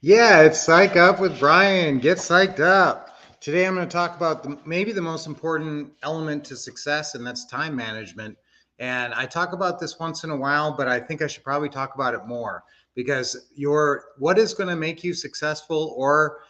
Yeah, it's Psych Up with Brian. Get psyched up. Today I'm going to talk about maybe the most important element to success, and that's time management. And I talk about this once in a while, but I think I should probably talk about it more because what is going to make you successful or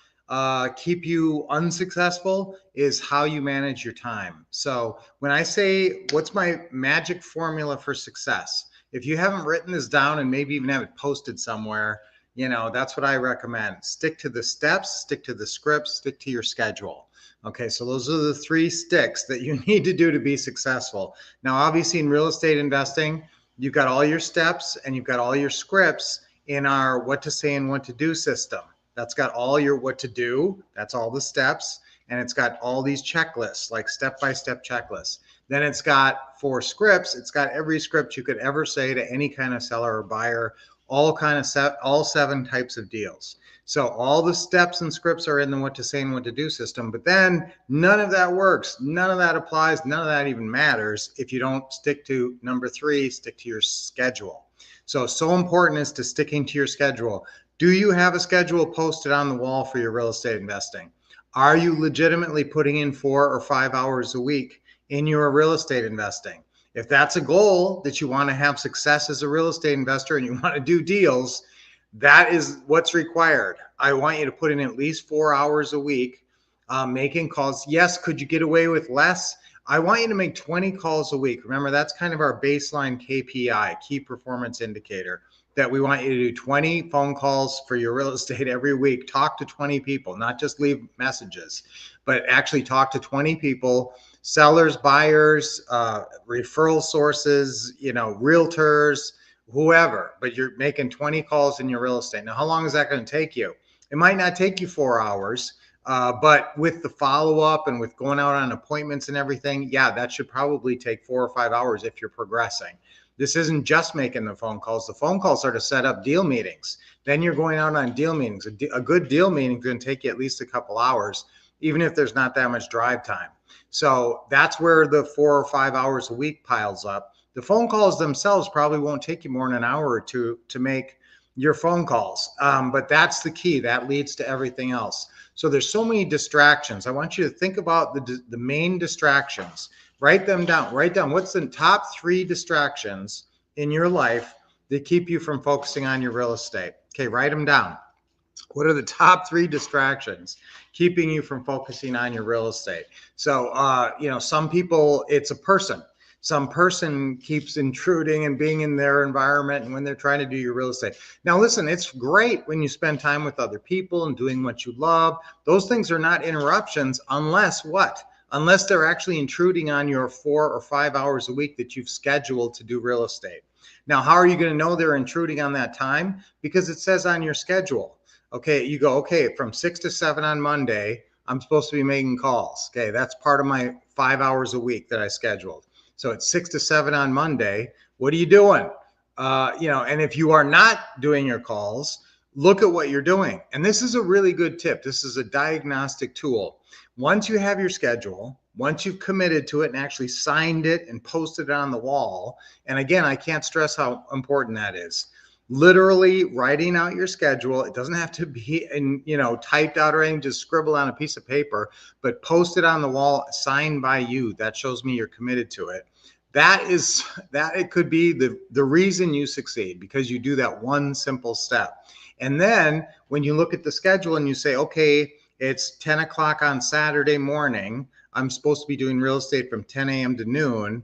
keep you unsuccessful is how you manage your time. So when I say what's my magic formula for success, if you haven't written this down and maybe even have it posted somewhere, that's what I recommend. Stick to the steps, stick to the scripts, stick to your schedule. Okay, so those are the three sticks that you need to do to be successful. Now, obviously, in real estate investing, you've got all your steps and you've got all your scripts in our what to say and what to do system. That's got all your what to do, that's all the steps, and it's got all these checklists, like step by step checklists. Then it's got four scripts, it's got every script you could ever say to any kind of seller or buyer, all seven types of deals. So all the steps and scripts are in the what to say and what to do system, but then none of that works. None of that applies. None of that even matters if you don't stick to number three, stick to your schedule. So important is to sticking to your schedule. Do you have a schedule posted on the wall for your real estate investing? Are you legitimately putting in 4 or 5 hours a week in your real estate investing? If that's a goal that you want to have success as a real estate investor and you want to do deals, that is what's required. I want you to put in at least 4 hours a week making calls. Yes, could you get away with less? I want you to make 20 calls a week. Remember, that's kind of our baseline KPI, key performance indicator, that we want you to do 20 phone calls for your real estate every week. Talk to 20 people, not just leave messages, but actually talk to 20 people, sellers, buyers, referral sources, realtors, whoever, but you're making 20 calls in your real estate. Now, how long is that going to take you? It might not take you 4 hours, but with the follow-up and with going out on appointments and everything, yeah, that should probably take 4 or 5 hours if you're progressing. This isn't just making the phone calls. The phone calls are to set up deal meetings. Then you're going out on deal meetings. A good deal meeting is going to take you at least a couple hours, even if there's not that much drive time. So that's where the 4 or 5 hours a week piles up. The phone calls themselves probably won't take you more than an hour or two to make your phone calls. But that's the key. That leads to everything else. So there's so many distractions. I want you to think about the main distractions. Write them down. Write down what's the top three distractions in your life that keep you from focusing on your real estate. Okay, write them down. What are the top three distractions keeping you from focusing on your real estate? So, some people, it's a person. Some person keeps intruding and being in their environment and when they're trying to do your real estate. Now, listen, it's great when you spend time with other people and doing what you love. Those things are not interruptions unless what? Unless they're actually intruding on your 4 or 5 hours a week that you've scheduled to do real estate. Now, how are you going to know they're intruding on that time? Because it says on your schedule. Okay, you go, okay, from 6 to 7 on Monday, I'm supposed to be making calls. Okay, that's part of my 5 hours a week that I scheduled. So it's 6 to 7 on Monday. What are you doing? And if you are not doing your calls, look at what you're doing. And this is a really good tip. This is a diagnostic tool. Once you have your schedule, once you've committed to it and actually signed it and posted it on the wall, and again, I can't stress how important that is. Literally writing out your schedule. It doesn't have to be typed out or anything, just scribble on a piece of paper, but post it on the wall, signed by you. That shows me you're committed to it. That it could be the reason you succeed, because you do that one simple step. And then when you look at the schedule and you say, okay, it's 10 o'clock on Saturday morning, I'm supposed to be doing real estate from 10 a.m. to noon.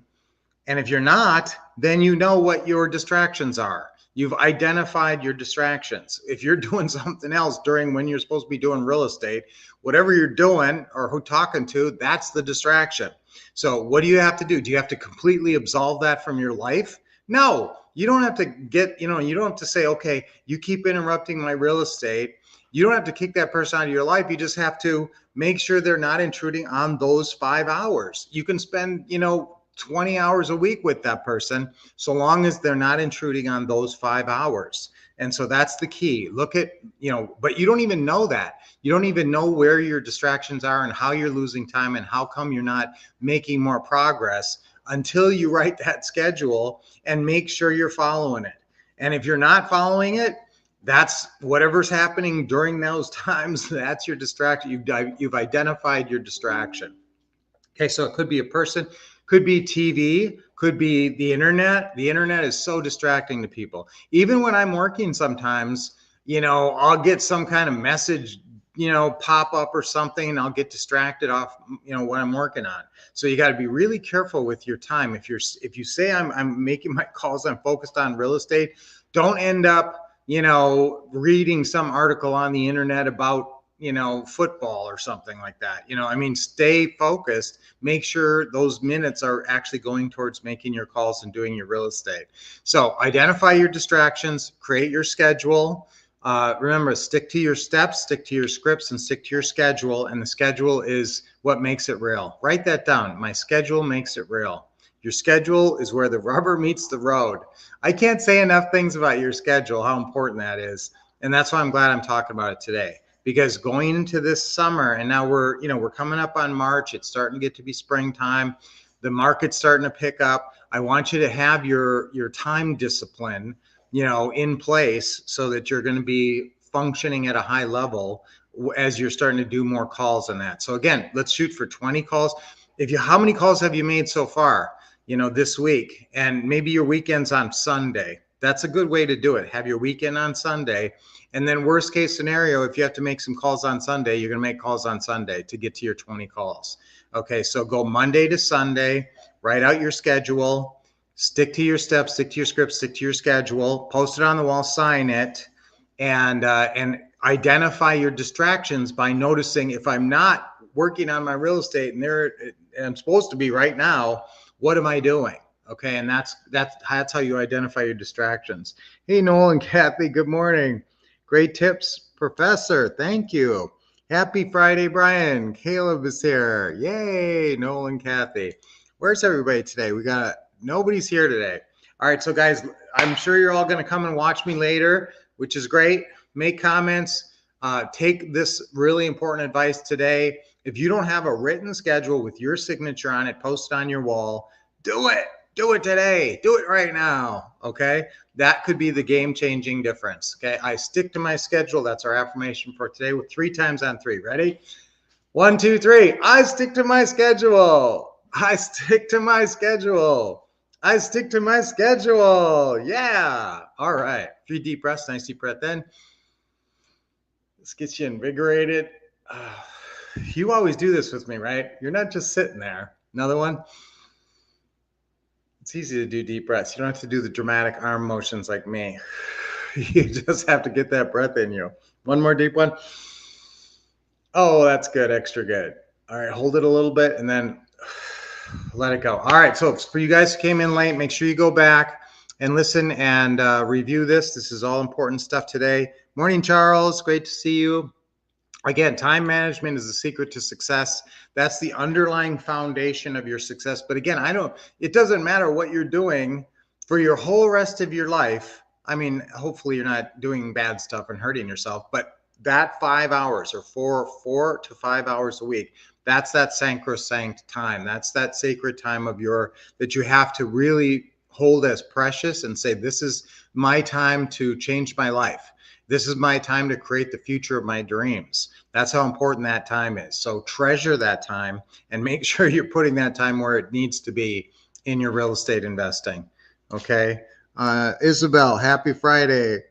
And if you're not, then you know what your distractions are. You've identified your distractions. If you're doing something else during when you're supposed to be doing real estate, whatever you're doing or who talking to, that's the distraction. So what do you have to do? Do you have to completely absolve that from your life? No, you don't have to you don't have to say, okay, you keep interrupting my real estate. You don't have to kick that person out of your life. You just have to make sure they're not intruding on those 5 hours. You can spend, 20 hours a week with that person, so long as they're not intruding on those 5 hours. And so that's the key. Look at, but you don't even know that. You don't even know where your distractions are and how you're losing time and how come you're not making more progress until you write that schedule and make sure you're following it. And if you're not following it, That's whatever's happening during those times. That's your distraction. You've identified your distraction. Okay, so it could be a person, could be TV, could be the internet. The internet is so distracting to people. Even when I'm working sometimes, I'll get some kind of message, pop up or something, and I'll get distracted off, what I'm working on. So you got to be really careful with your time. If you say I'm making my calls, I'm focused on real estate, don't end up, reading some article on the internet about football or something like that. Stay focused, make sure those minutes are actually going towards making your calls and doing your real estate. So identify your distractions, create your schedule. Remember, stick to your steps, stick to your scripts, and stick to your schedule. And the schedule is what makes it real. Write that down. My schedule makes it real. Your schedule is where the rubber meets the road. I can't say enough things about your schedule, how important that is. And that's why I'm glad I'm talking about it today. Because going into this summer, and now we're coming up on March, it's starting to get to be springtime, the market's starting to pick up. I want you to have your time discipline, in place so that you're going to be functioning at a high level as you're starting to do more calls and that. So again, let's shoot for 20 calls. How many calls have you made so far, this week? And maybe your weekend's on Sunday. That's a good way to do it. Have your weekend on Sunday. And then worst case scenario, if you have to make some calls on Sunday, you're going to make calls on Sunday to get to your 20 calls. Okay, so go Monday to Sunday, write out your schedule, stick to your steps, stick to your script, stick to your schedule, post it on the wall, sign it, and identify your distractions by noticing if I'm not working on my real estate and I'm supposed to be right now, what am I doing? Okay, and that's how you identify your distractions. Hey, Noel and Kathy, good morning. Great tips, Professor. Thank you. Happy Friday, Brian. Caleb is here. Yay, Noel and Kathy. Where's everybody today? Nobody's here today. All right, so guys, I'm sure you're all going to come and watch me later, which is great. Make comments. Take this really important advice today. If you don't have a written schedule with your signature on it, post it on your wall. Do it. Do it today. Do it right now. Okay. That could be the game-changing difference. Okay. I stick to my schedule. That's our affirmation for today with 3 times on 3. Ready? 1, 2, 3. I stick to my schedule. I stick to my schedule. I stick to my schedule. Yeah. All right. 3 deep breaths. Nice deep breath in. Let's get you invigorated. You always do this with me, right? You're not just sitting there. Another one. It's easy to do deep breaths. You don't have to do the dramatic arm motions like me. You just have to get that breath in you. One more deep one. Oh, that's good. Extra good. All right. Hold it a little bit and then let it go. All right. So for you guys who came in late, make sure you go back and listen and review this. This is all important stuff today. Morning, Charles. Great to see you. Again, time management is the secret to success. That's the underlying foundation of your success. But again, it doesn't matter what you're doing for your whole rest of your life. I mean, hopefully you're not doing bad stuff and hurting yourself, but that 5 hours or 4 to 5 hours a week, that's that sacrosanct time. That's that sacred time that you have to really hold as precious and say, this is my time to change my life. This is my time to create the future of my dreams. That's how important that time is. So treasure that time and make sure you're putting that time where it needs to be in your real estate investing. Okay. Isabel, happy Friday.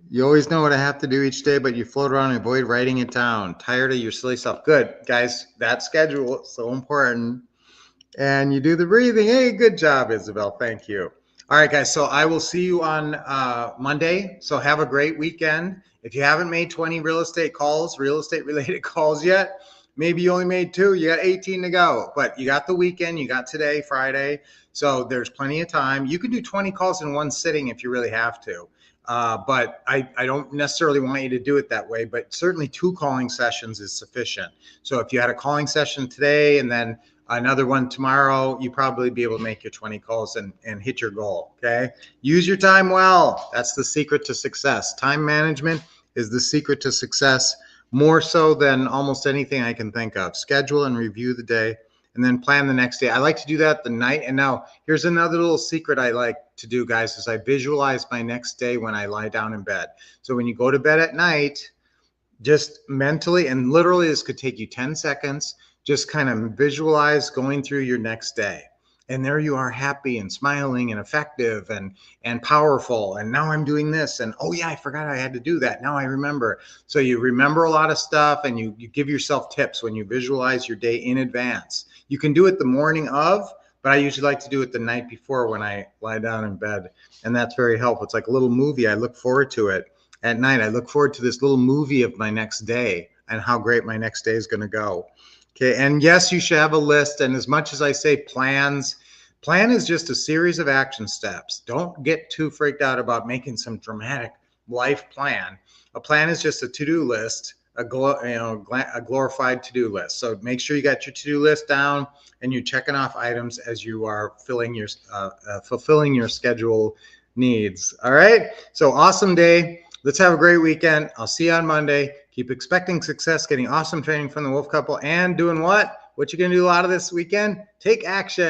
You always know what I have to do each day, but you float around and avoid writing it down. Tired of your silly self. Good, guys. That schedule is so important. And you do the breathing. Hey, good job, Isabel. Thank you. All right, guys. So I will see you on Monday. So have a great weekend. If you haven't made 20 real estate related calls yet, maybe you only made 2. You got 18 to go. But you got the weekend. You got today, Friday. So there's plenty of time. You can do 20 calls in one sitting if you really have to. But I don't necessarily want you to do it that way. But certainly 2 calling sessions is sufficient. So if you had a calling session today and then another one tomorrow, you probably be able to make your 20 calls and hit your goal. Okay. Use your time well. That's the secret to success. Time management is the secret to success, more so than almost anything I can think of. Schedule and review the day and then plan the next day. I like to do that the night. And now here's another little secret I like to do, guys, is I visualize my next day when I lie down in bed. So when you go to bed at night, just mentally and literally, this could take you 10 seconds, just kind of visualize going through your next day. And there you are, happy and smiling and effective and powerful. And now I'm doing this. And oh yeah, I forgot I had to do that. Now I remember. So you remember a lot of stuff, and you give yourself tips when you visualize your day in advance. You can do it the morning of, but I usually like to do it the night before when I lie down in bed. And that's very helpful. It's like a little movie. I look forward to it at night. I look forward to this little movie of my next day and how great my next day is going to go. Okay. And yes, you should have a list. And as much as I say plan is just a series of action steps. Don't get too freaked out about making some dramatic life plan. A plan is just a to-do list, a glorified to-do list. So make sure you got your to-do list down and you're checking off items as you are fulfilling your schedule needs. All right. So awesome day. Let's have a great weekend. I'll see you on Monday. Keep expecting success, getting awesome training from the Wolf Couple, and doing what? What you going to do a lot of this weekend? Take action.